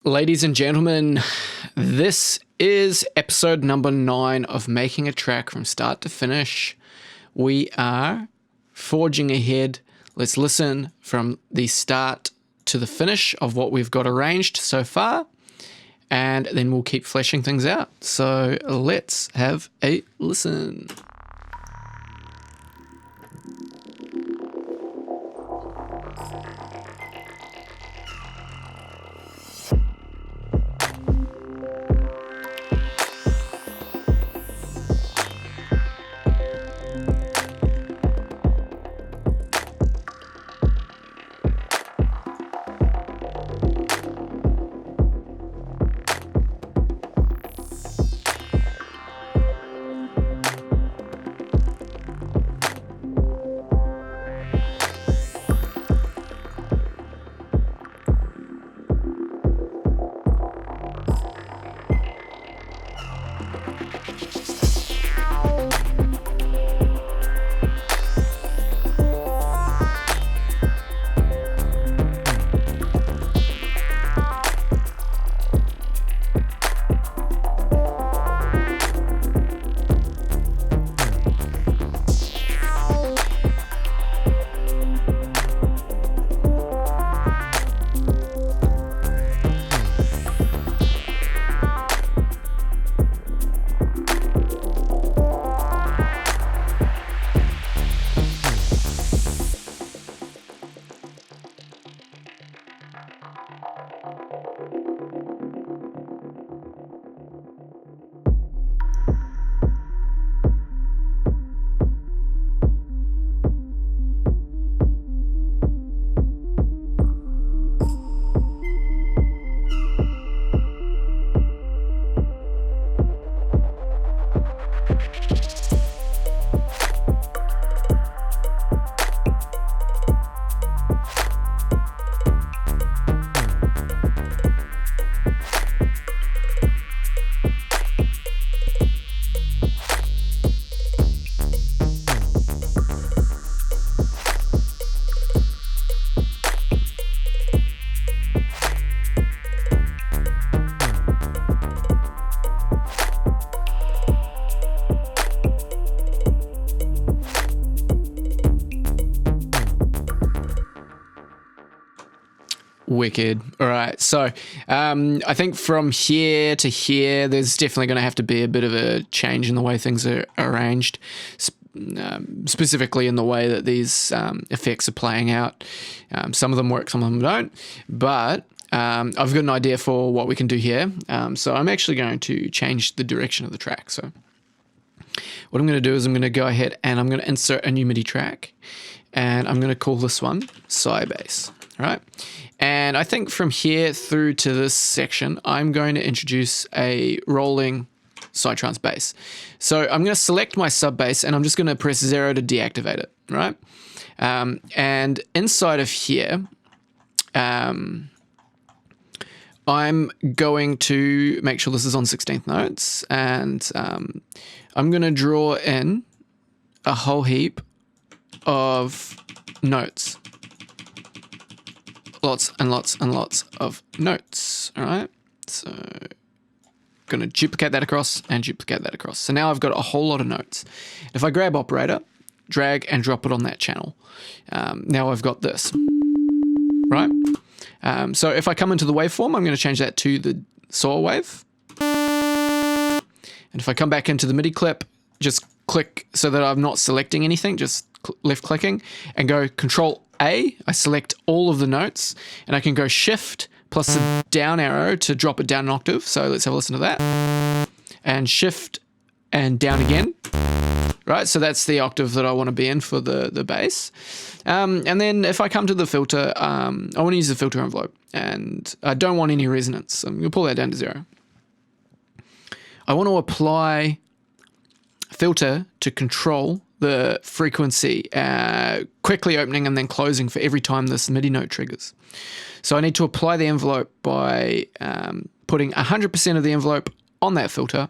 Ladies and gentlemen, this is episode number 9 of Making a Track from Start to Finish. We are forging ahead. Let's listen from the start to the finish of what we've got arranged so far, and then we'll keep fleshing things out. So let's have a listen. Wicked. All right. So I think from here to here, there's definitely going to have to be a bit of a change in the way things are arranged, specifically in the way that these effects are playing out. Some of them work, some of them don't. But I've got an idea for what we can do here. So I'm actually going to change the direction of the track. So what I'm going to do is I'm going to go ahead and I'm going to insert a new MIDI track. And I'm going to call this one Sybase. All right. And I think from here through to this section, I'm going to introduce a rolling psytrance bass. So I'm going to select my sub bass and I'm just going to press 0 to deactivate it, right? And inside of here, I'm going to make sure this is on 16th notes, and I'm going to draw in a whole heap of notes. Lots and lots and lots of notes, all right? So I'm going to duplicate that across and duplicate that across. So now I've got a whole lot of notes. If I grab operator, drag and drop it on that channel, now I've got this, right? So if I come into the waveform, I'm going to change that to the saw wave. And if I come back into the MIDI clip, just click so that I'm not selecting anything, just left clicking and go Control A. I select all of the notes and I can go Shift plus the down arrow to drop it down an octave. So let's have a listen to that. And Shift and down again. Right, so that's the octave that I want to be in for the bass. And then if I come to the filter, I want to use the filter envelope and I don't want any resonance. I'm going to pull that down to 0. I want to apply filter to control the frequency, quickly opening and then closing for every time this MIDI note triggers. So I need to apply the envelope by putting 100% of the envelope on that filter.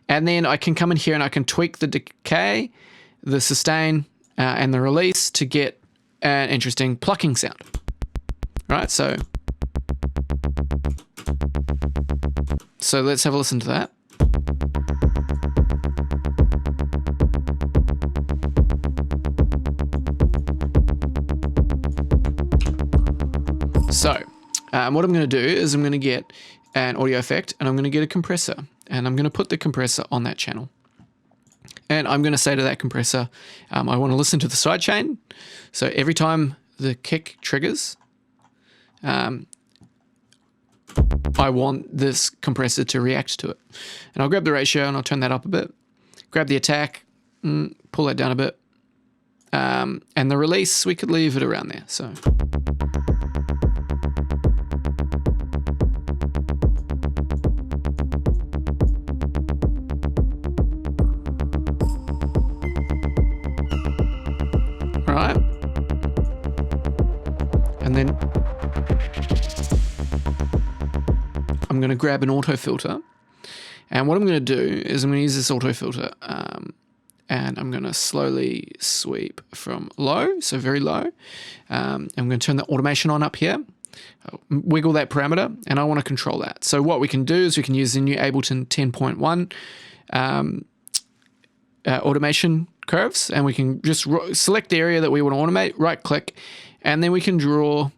And then I can come in here and I can tweak the decay, the sustain, and the release to get an interesting plucking sound. Right, so So let's have a listen to that. So what I'm going to do is I'm going to get an audio effect and I'm going to get a compressor and I'm going to put the compressor on that channel. And I'm going to say to that compressor, I want to listen to the sidechain. So every time the kick triggers, I want this compressor to react to it. And I'll grab the ratio and I'll turn that up a bit. Grab the attack, pull that down a bit. And the release, we could leave it around there. So. Right. And then I'm going to grab an auto filter. And what I'm going to do is I'm going to use this auto filter and I'm going to slowly sweep from low, so very low. I'm going to turn the automation on up here, wiggle that parameter, and I want to control that. So what we can do is we can use the new Ableton 10.1 automation curves, and we can just select the area that we want to automate, right click, and then we can draw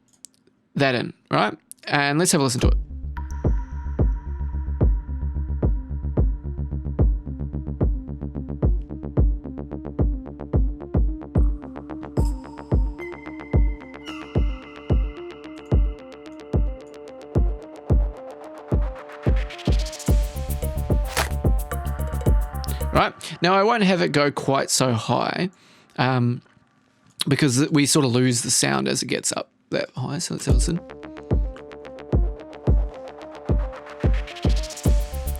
that in, right? And let's have a listen to it. Right, now I won't have it go quite so high because we sort of lose the sound as it gets up that high. So let's have a listen.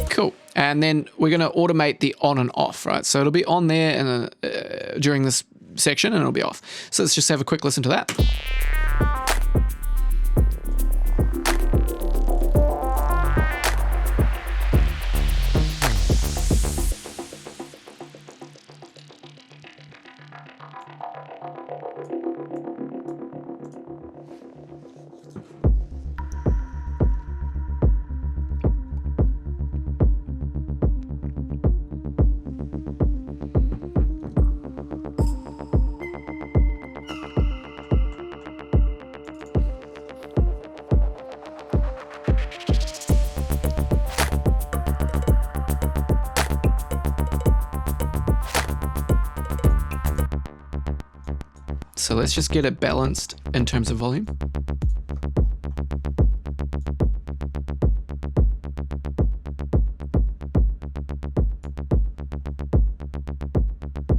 Cool. And then we're going to automate the on and off, right? So it'll be on there and during this section and it'll be off. So let's just have a quick listen to that. So let's just get it balanced in terms of volume.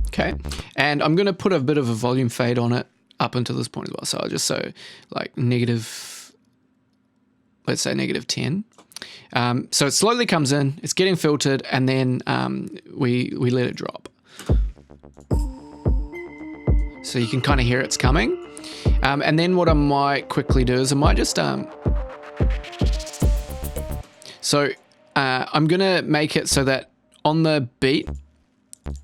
Okay, and I'm going to put a bit of a volume fade on it up until this point as well. So I'll just like negative, let's say negative 10. So it slowly comes in, it's getting filtered, and then we let it drop. So you can kind of hear it's coming. And then what I might quickly do is I might just... I'm going to make it so that on the beat,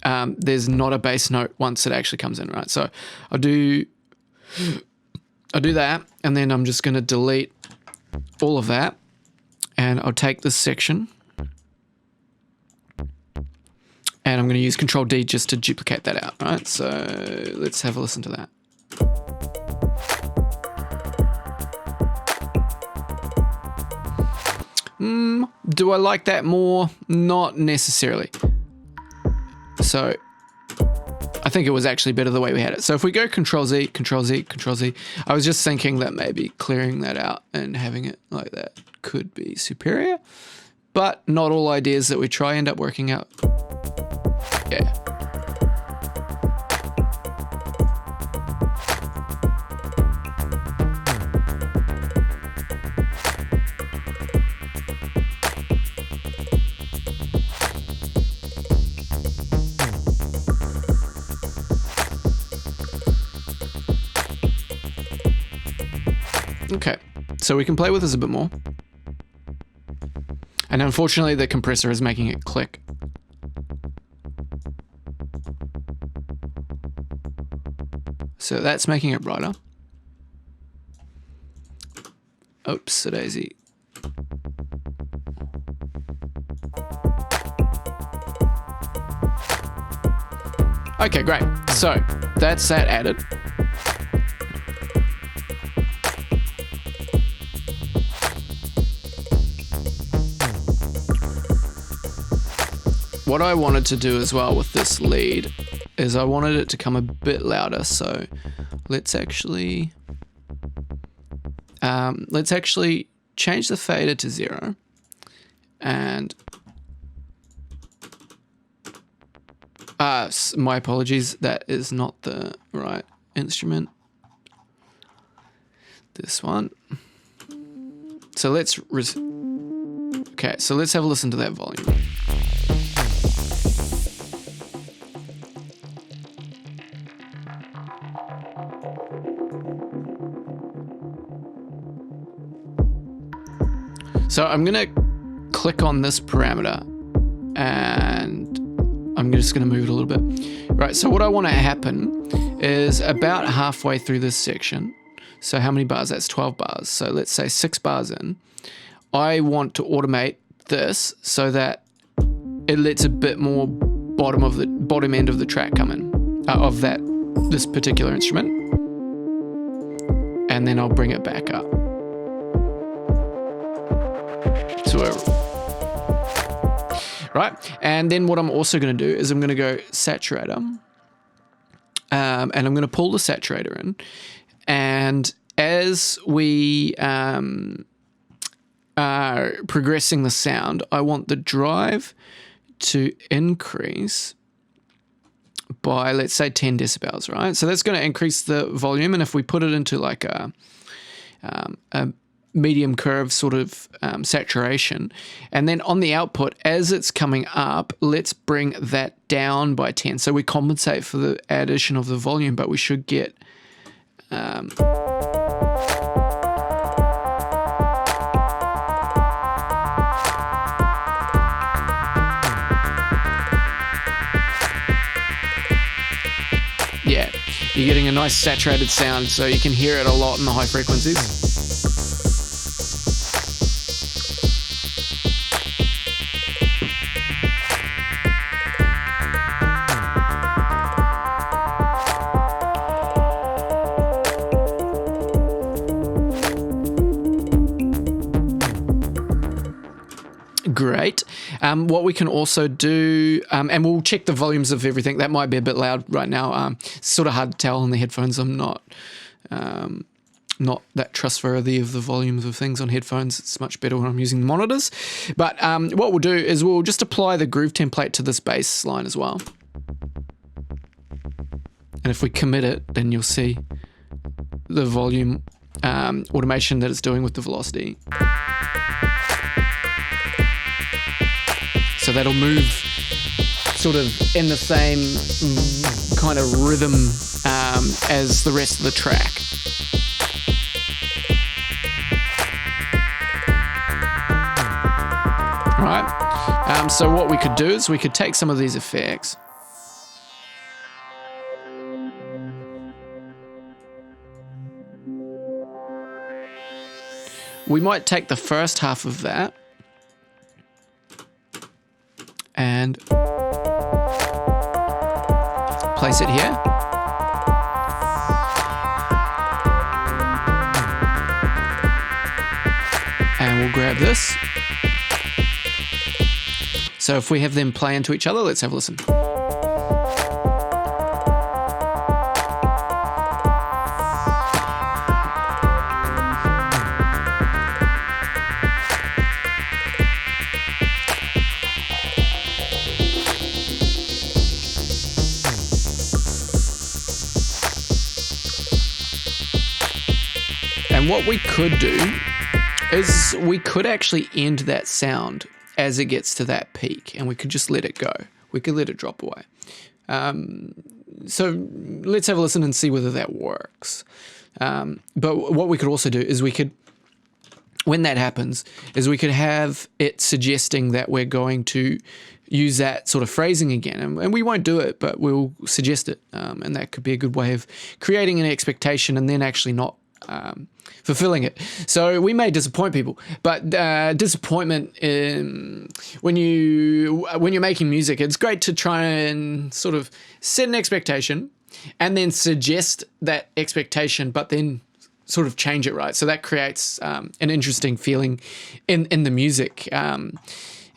there's not a bass note once it actually comes in, right? So I'll do that, and then I'm just going to delete all of that, and I'll take this section, and I'm going to use Control D just to duplicate that out, right? So let's have a listen to that. Do I like that more? Not necessarily. So I think it was actually better the way we had it. So if we go Control Z, Control Z, Control Z, I was just thinking that maybe clearing that out and having it like that could be superior, but not all ideas that we try end up working out. Yeah. Okay, so we can play with this a bit more. And unfortunately the compressor is making it click. So that's making it brighter. Oops, a daisy. Okay, great. So that's that added. What I wanted to do as well with this lead is I wanted it to come a bit louder. So let's actually change the fader to 0 and my apologies, that is not the right instrument. This one. So let's so let's have a listen to that volume. So I'm going to click on this parameter and I'm just going to move it a little bit. Right, so what I want to happen is about halfway through this section. So how many bars? That's 12 bars. So let's say 6 bars in. I want to automate this so that it lets a bit more bottom end of the track come in, of this particular instrument. And then I'll bring it back up. Right, and then what I'm also going to do is I'm going to go saturator, and I'm going to pull the saturator in, and as we are progressing the sound, I want the drive to increase by, let's say, 10 decibels, right? So that's going to increase the volume, and if we put it into like a medium curve sort of saturation, and then on the output as it's coming up, let's bring that down by 10, so we compensate for the addition of the volume, but we should get yeah, you're getting a nice saturated sound, so you can hear it a lot in the high frequencies. Great. What we can also do, and we'll check the volumes of everything. That might be a bit loud right now. It's sort of hard to tell on the headphones. I'm not that trustworthy of the volumes of things on headphones. It's much better when I'm using the monitors. But what we'll do is we'll just apply the groove template to this bass line as well. And if we commit it, then you'll see the volume automation that it's doing with the velocity. So that'll move sort of in the same kind of rhythm as the rest of the track. All right. So what we could do is we could take some of these effects. We might take the first half of that and place it here. And we'll grab this. So if we have them play into each other, let's have a listen. And what we could do is we could actually end that sound as it gets to that peak, and we could just let it go. We could let it drop away. So let's have a listen and see whether that works. But what we could also do is we could, when that happens, is we could have it suggesting that we're going to use that sort of phrasing again. And we won't do it, but we'll suggest it. And that could be a good way of creating an expectation and then actually not fulfilling it. So we may disappoint people, but disappointment when you're making music, it's great to try and sort of set an expectation and then suggest that expectation, but then sort of change it, right? So that creates an interesting feeling in the music, and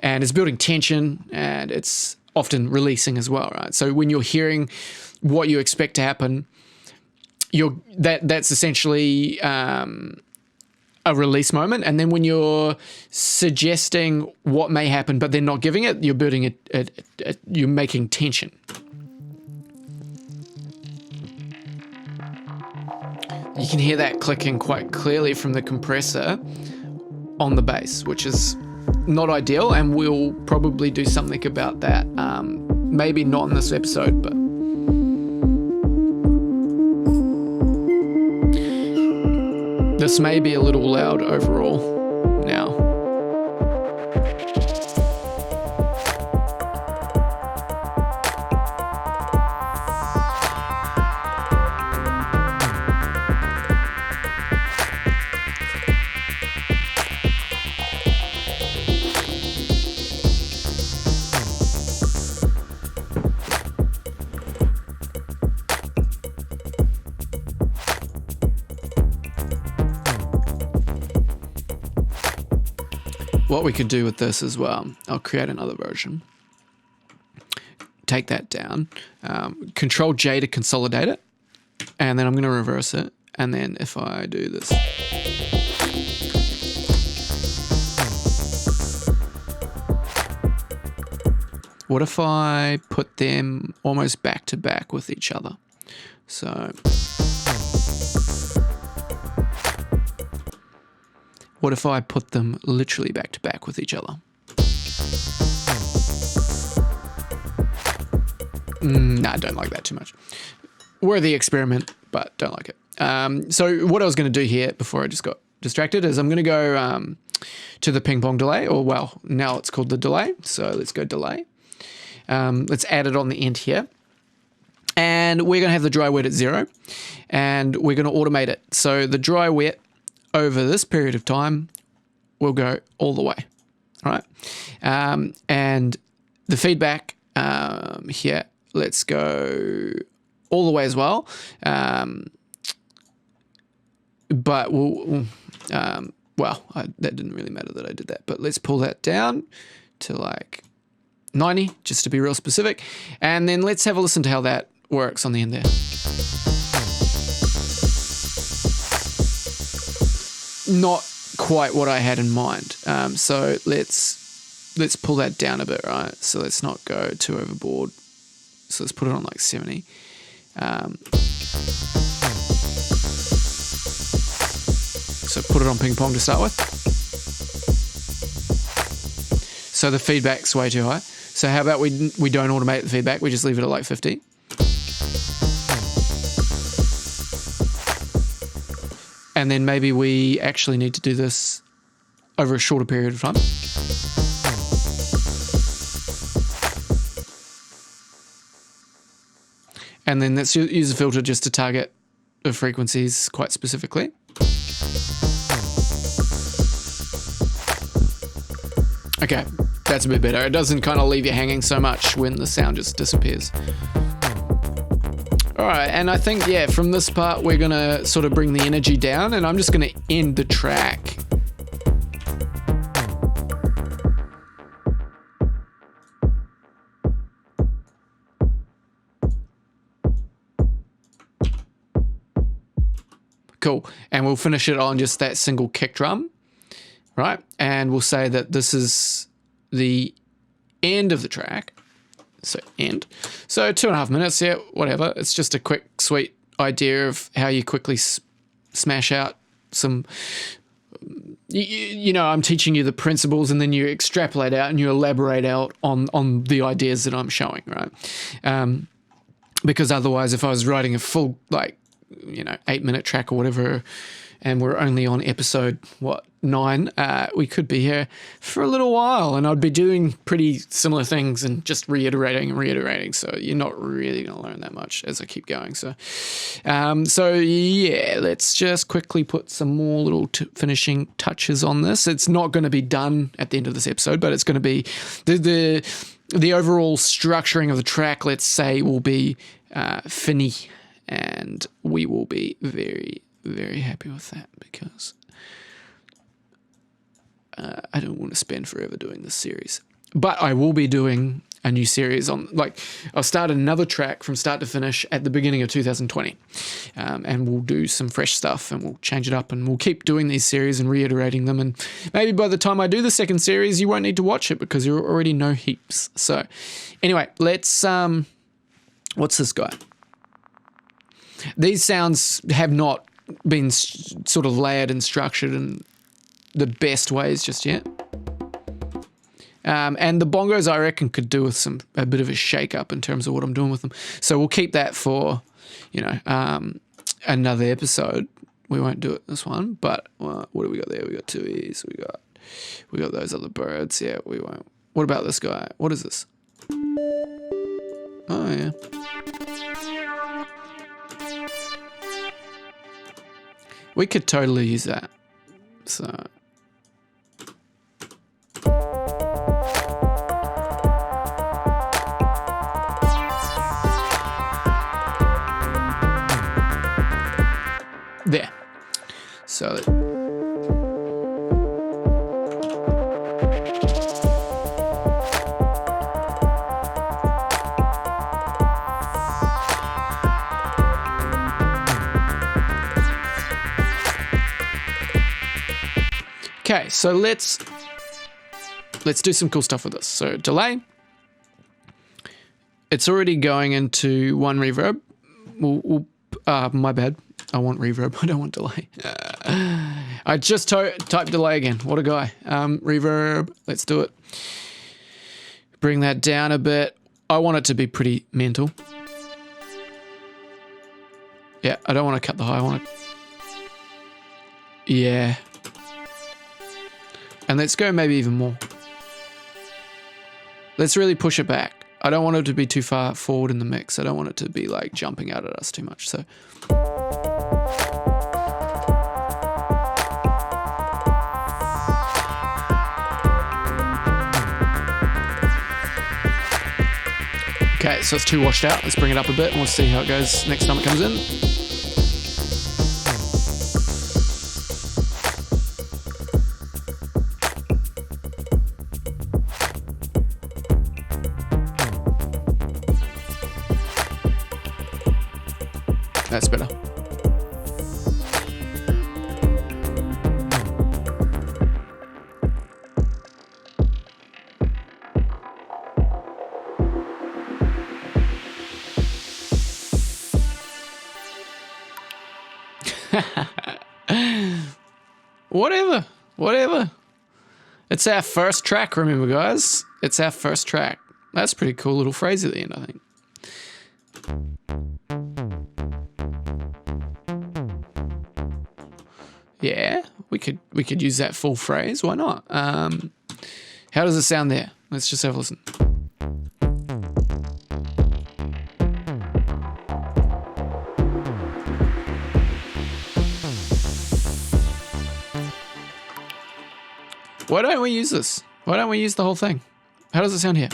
it's building tension, and it's often releasing as well, right? So when you're hearing what you expect to happen, that's essentially a release moment, and then when you're suggesting what may happen but then not giving it, you're building you're making tension. You can hear that clicking quite clearly from the compressor on the bass, which is not ideal, and we'll probably do something about that. Maybe not in this episode, but this may be a little loud overall now. What we could do with this as well, I'll create another version. Take that down, Control J to consolidate it, and then I'm going to reverse it. And then if I do this, what if I put them almost back to back with each other? So what if I put them literally back to back with each other? Nah, I don't like that too much. Worthy experiment, but don't like it. So what I was going to do here before I just got distracted is I'm going to go to the ping pong delay, or well, now it's called the delay. So let's go delay. Let's add it on the end here. And we're going to have the dry wet at 0, and we're going to automate it. So the dry wet over this period of time will go all the way, all right? And the feedback here, let's go all the way as well. But that didn't really matter that I did that, but let's pull that down to like 90, just to be real specific. And then let's have a listen to how that works on the end there. Not quite what I had in mind. So let's pull that down a bit, right? So let's not go too overboard. So let's put it on like 70. So put it on ping pong to start with. So the feedback's way too high. So how about we don't automate the feedback, we just leave it at like 50. And then maybe we actually need to do this over a shorter period of time. And then let's use a filter just to target the frequencies quite specifically. Okay, that's a bit better. It doesn't kind of leave you hanging so much when the sound just disappears. All right, and I think, yeah, from this part, we're going to sort of bring the energy down, and I'm just going to end the track. Cool, and we'll finish it on just that single kick drum, right? And we'll say that this is the end of the track. So end. So 2.5 minutes, yeah, whatever. It's just a quick, sweet idea of how you quickly smash out some, you know, I'm teaching you the principles, and then you extrapolate out and you elaborate out on the ideas that I'm showing, right? Because otherwise, if I was writing a full, 8-minute track or whatever, and we're only on episode, 9, we could be here for a little while, and I'd be doing pretty similar things and just reiterating and reiterating. So you're not really going to learn that much as I keep going. So, yeah, let's just quickly put some more little finishing touches on this. It's not going to be done at the end of this episode, but it's going to be the overall structuring of the track, let's say, will be finny, and we will be very, very happy with that, because I don't want to spend forever doing this series. But I will be doing a new series on, like, I'll start another track from start to finish at the beginning of 2020, and we'll do some fresh stuff, and we'll change it up, and we'll keep doing these series and reiterating them, and maybe by the time I do the second series you won't need to watch it because you already know heaps. So anyway, let's what's this guy? These sounds have not been sort of layered and structured in the best ways just yet. And the bongos, I reckon, could do with a bit of a shake up in terms of what I'm doing with them. So we'll keep that for, another episode. We won't do it this one, but what do we got there? We got 2 E's. We got those other birds. Yeah, we won't. What about this guy? What is this? Oh, yeah. We could totally use that. So... there. So okay, so let's do some cool stuff with this. So delay. It's already going into 1 reverb. My bad. I want reverb. I don't want delay. I just typed delay again. What a guy. Reverb. Let's do it. Bring that down a bit. I want it to be pretty mental. Yeah, I don't want to cut the high. I want to... yeah. And let's go maybe even more. Let's really push it back. I don't want it to be too far forward in the mix. I don't want it to be like jumping out at us too much. So... okay, so it's too washed out. Let's bring it up a bit and we'll see how it goes next time it comes in. That's better. Whatever. It's our first track, remember, guys? It's our first track. That's a pretty cool little phrase at the end, I think. Yeah, we could use that full phrase. Why not? How does it sound there? Let's just have a listen. Why don't we use this? Why don't we use the whole thing? How does it sound here?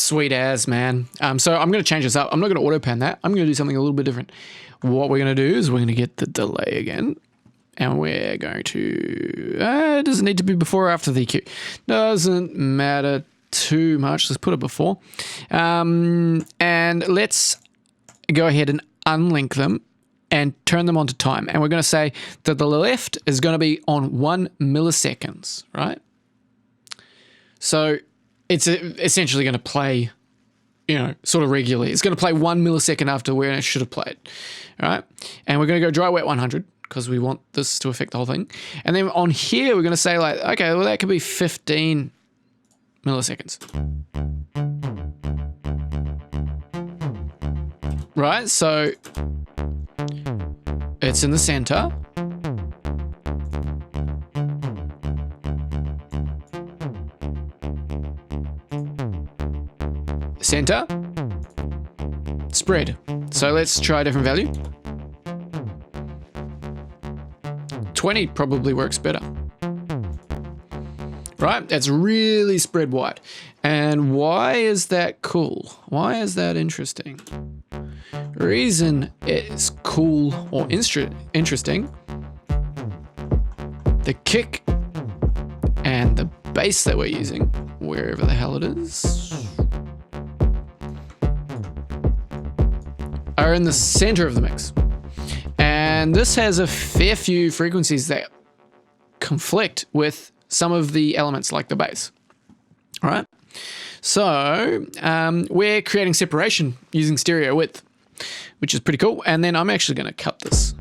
Sweet as, man. So I'm going to change this up. I'm not going to auto pan that. I'm going to do something a little bit different. What we're going to do is we're going to get the delay again. And we're going to, does it need to be before or after the EQ? Doesn't matter too much. Let's put it before. And let's go ahead and unlink them and turn them on to time. And we're going to say that the left is going to be on 1 milliseconds, right? So it's essentially going to play, sort of regularly. It's going to play 1 millisecond after where it should have played, all right? And we're going to go dry wet 100 because we want this to affect the whole thing. And then on here, we're going to say like, okay, well, that could be 15 milliseconds. Right, so it's in the center. Center. Spread. So let's try a different value. 20 probably works better. Right, that's really spread wide. And why is that cool? Why is that interesting? The reason it's cool or interesting, the kick and the bass that we're using, wherever the hell it is, are in the center of the mix. And this has a fair few frequencies that conflict with some of the elements like the bass. All right. So we're creating separation using stereo width, which is pretty cool. And then I'm actually going to cut this.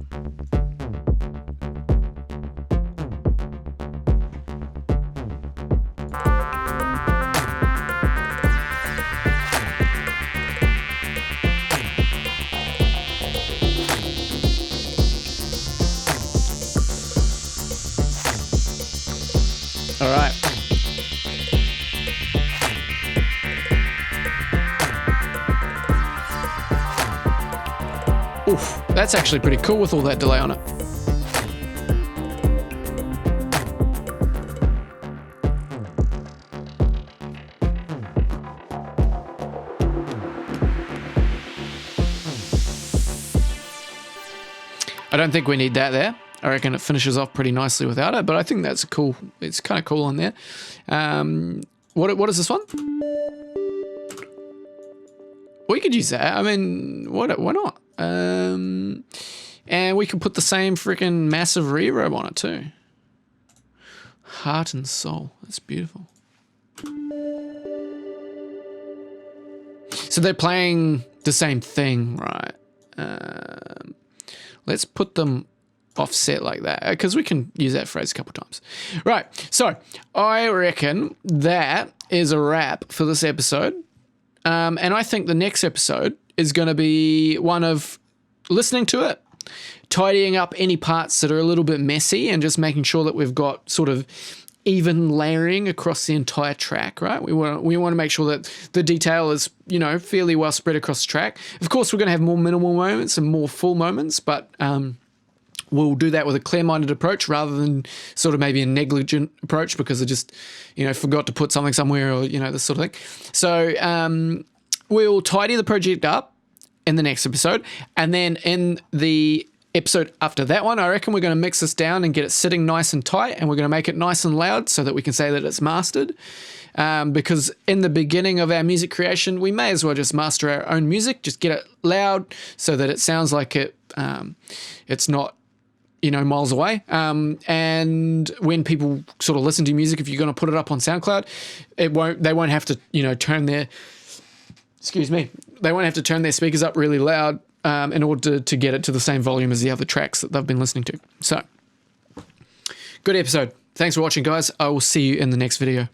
All right. Oof, that's actually pretty cool with all that delay on it. I don't think we need that there. I reckon it finishes off pretty nicely without it, but I think that's cool. It's kind of cool on there. What is this one? We could use that. I mean, why not? And we could put the same freaking massive reverb on it too. Heart and soul. That's beautiful. So they're playing the same thing, right? Let's put them offset like that because we can use that phrase a couple times. Right. So I reckon that is a wrap for this episode. And I think the next episode is going to be one of listening to it, tidying up any parts that are a little bit messy and just making sure that we've got sort of even layering across the entire track, right? We want to make sure that the detail is, fairly well spread across the track. Of course, we're going to have more minimal moments and more full moments, but we'll do that with a clear-minded approach rather than sort of maybe a negligent approach because I just, forgot to put something somewhere or, this sort of thing. So we'll tidy the project up in the next episode. And then in the episode after that one, I reckon we're going to mix this down and get it sitting nice and tight, and we're going to make it nice and loud so that we can say that it's mastered. Because in the beginning of our music creation, we may as well just master our own music, just get it loud so that it sounds like it's not, miles away. And when people sort of listen to music, if you're going to put it up on SoundCloud, they won't have to, turn their speakers up really loud in order to get it to the same volume as the other tracks that they've been listening to. So, good episode. Thanks for watching, guys. I will see you in the next video.